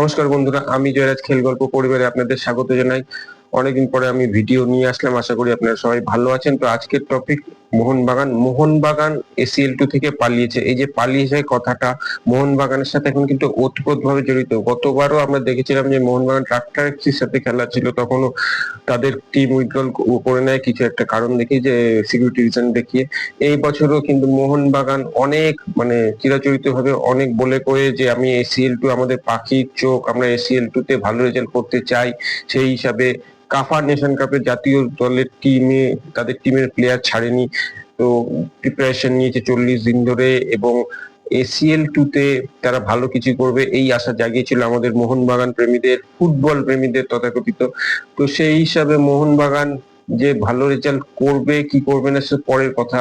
নমস্কার বন্ধুরা, আমি জয়রাজ খেল গল্প পরিবারে আপনাদের স্বাগত জানাই। অনেকদিন পরে আমি ভিডিও নিয়ে আসলাম, আশা করি আপনারা সবাই ভালো আছেন। তো আজকের টপিক মোহনবাগান ACL2 থেকে পালিয়েছে। এই যে পালিয়েছে কথাটা মোহনবাগানের সাথে এখন কিন্তু ওতপ্রোতভাবে জড়িত। গতবারও আমরা দেখেছিলাম যে মোহনবাগান ট্রাক্টর এফসির সাথে খেলা ছিল, তখনও তাদের টিম উইথড্রল করে নেয় কিছু একটা কারণ দেখিয়ে, যে সিকিউরিটি রিজন দেখিয়ে। এই বছরও কিন্তু মোহনবাগান অনেক চিরাচরিত ভাবে অনেক বলে কয়ে যে আমি ACL2 আমাদের পাখির চোখ, আমরা ACL2 তে ভালো রেজাল্ট করতে চাই। সেই হিসাবে কাফা নেশন কাপের জাতীয় দলের টিমে তাদের টিমের প্লেয়ার ছাড়েনি। তো প্রিপারেশন নিয়েছে 40 দিন ধরে, এবং ACL2 তে তারা ভালো কিছু করবে এই আশা জাগিয়েছিল আমাদের মোহনবাগান প্রেমীদের, ফুটবল প্রেমীদের তথাকথিত। তো সেই হিসাবে মোহনবাগান যে ভালো রেজাল্ট করবে কি করবে না সে পরের কথা,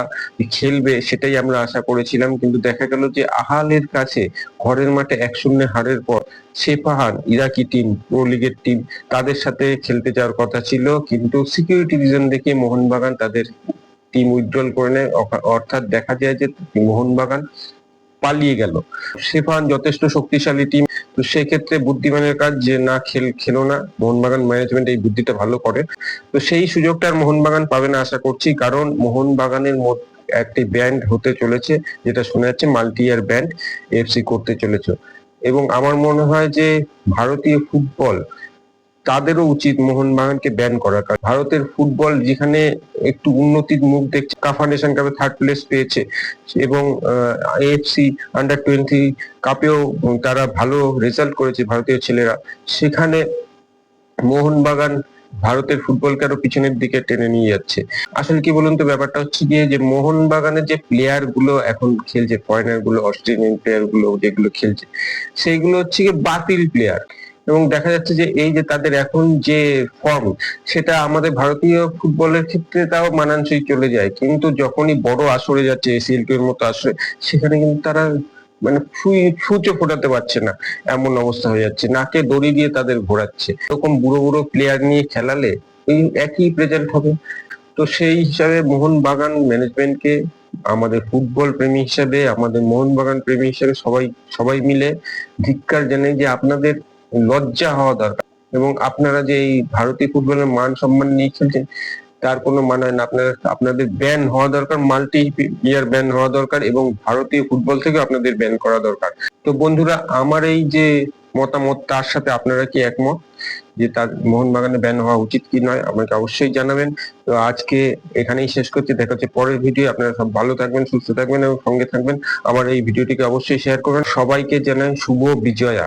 খেলবে সেটাই আমরা আশা করেছিলাম। কিন্তু দেখা গেল যে আহালের কাছে ঘরের মাঠে 1-0 হারের পর সেপাহান ইরাকি টিম, প্রো লিগের টিম, তাদের সাথে খেলতে যাওয়ার কথা ছিল, কিন্তু সিকিউরিটি রিজন দেখিয়ে মোহনবাগান তাদের টিম উইথড্রল করে নেয়। অর্থাৎ দেখা যায় যে মোহনবাগান পালিয়ে গেল। সেপাহান যথেষ্ট শক্তিশালী টিম, তো সেক্ষেত্রে বুদ্ধিমানের কাজ যে না খেলো না। মোহনবাগান ম্যানেজমেন্ট এই বুদ্ধিটা ভালো করে। তো সেই সুযোগটা আর মোহনবাগান পাবে না আশা করছি, কারণ মোহনবাগানের একটি ব্যান্ড হতে চলেছে, যেটা শোনা যাচ্ছে মাল্টি ইয়ার ব্যান্ড এফসি করতে চলেছে। এবং আমার মনে হয় যে ভারতীয় ফুটবল তাদেরও উচিত মোহনবাগানকে ব্যান করা, কারণ ভারতের ফুটবল যেখানে একটু উন্নতির মুখ দেখছে, কাফা নেশন কাপে 3rd প্লেস পেয়েছে, এবং AFC আন্ডার 20 কাপেও তারা ভালো রেজাল্ট করেছে ভারতীয় ছেলেরা, সেখানে মোহনবাগান ভারতের ফুটবলকে আরো পিছনের দিকে টেনে নিয়ে যাচ্ছে। আসলে কি বলুন তো, ব্যাপারটা হচ্ছে গিয়ে যে মোহনবাগানের যে প্লেয়ার গুলো এখন খেলছে, ফরেনার গুলো, অস্ট্রেলিয়ান প্লেয়ার গুলো যেগুলো খেলছে, সেইগুলো হচ্ছে গিয়ে বাতিল প্লেয়ার। এবং দেখা যাচ্ছে যে এই যে তাদের এখন যে ফর্ম, সেটা আমাদের ভারতীয় ফুটবলের ক্ষেত্রে তাও মানানসই চলে যায়, কিন্তু যখনই বড় আসরে যাচ্ছে ACL2 এর মতো আসরে, সেখানে কিন্তু তারা সূচও ফোটাতে পারছে না, এমন অবস্থা হয়ে যাচ্ছে, নাকে দড়ি দিয়ে তাদের ঘোরাচ্ছে। এরকম বুড়ো বুড়ো প্লেয়ার নিয়ে খেলালে এই একই রেজাল্ট হবে। তো সেই হিসাবে মোহনবাগান ম্যানেজমেন্টকে, আমাদের ফুটবল প্রেমী হিসাবে, আমাদের মোহনবাগান প্রেমী হিসাবে সবাই সবাই মিলে ধিক্কার জানাই যে আপনাদের লজ্জা হওয়া দরকার। এবং আপনারা যে এই ভারতীয় ফুটবলের মান সম্মান নিয়ে খেলছেন, তার কোনো মানে হয় না। আপনাদের ব্যান হওয়া দরকার, মাল্টি ইয়ার ব্যান হওয়া দরকার, এবং ভারতীয় ফুটবল থেকে আপনাদের ব্যান করা দরকার। তো বন্ধুরা, আমার এই যে মতামত, তার সাথে আপনারা কি একমত যে তার মোহনবাগানে ব্যান হওয়া উচিত কি নয়? আমাকে অবশ্যই জানাবেন। তো আজকে এখানেই শেষ করছি, দেখা হচ্ছে পরের ভিডিও। আপনারা সব ভালো থাকবেন, সুস্থ থাকবেন এবং সঙ্গে থাকবেন। আমার এই ভিডিওটিকে অবশ্যই শেয়ার করবেন। সবাইকে জানাই শুভ বিজয়া।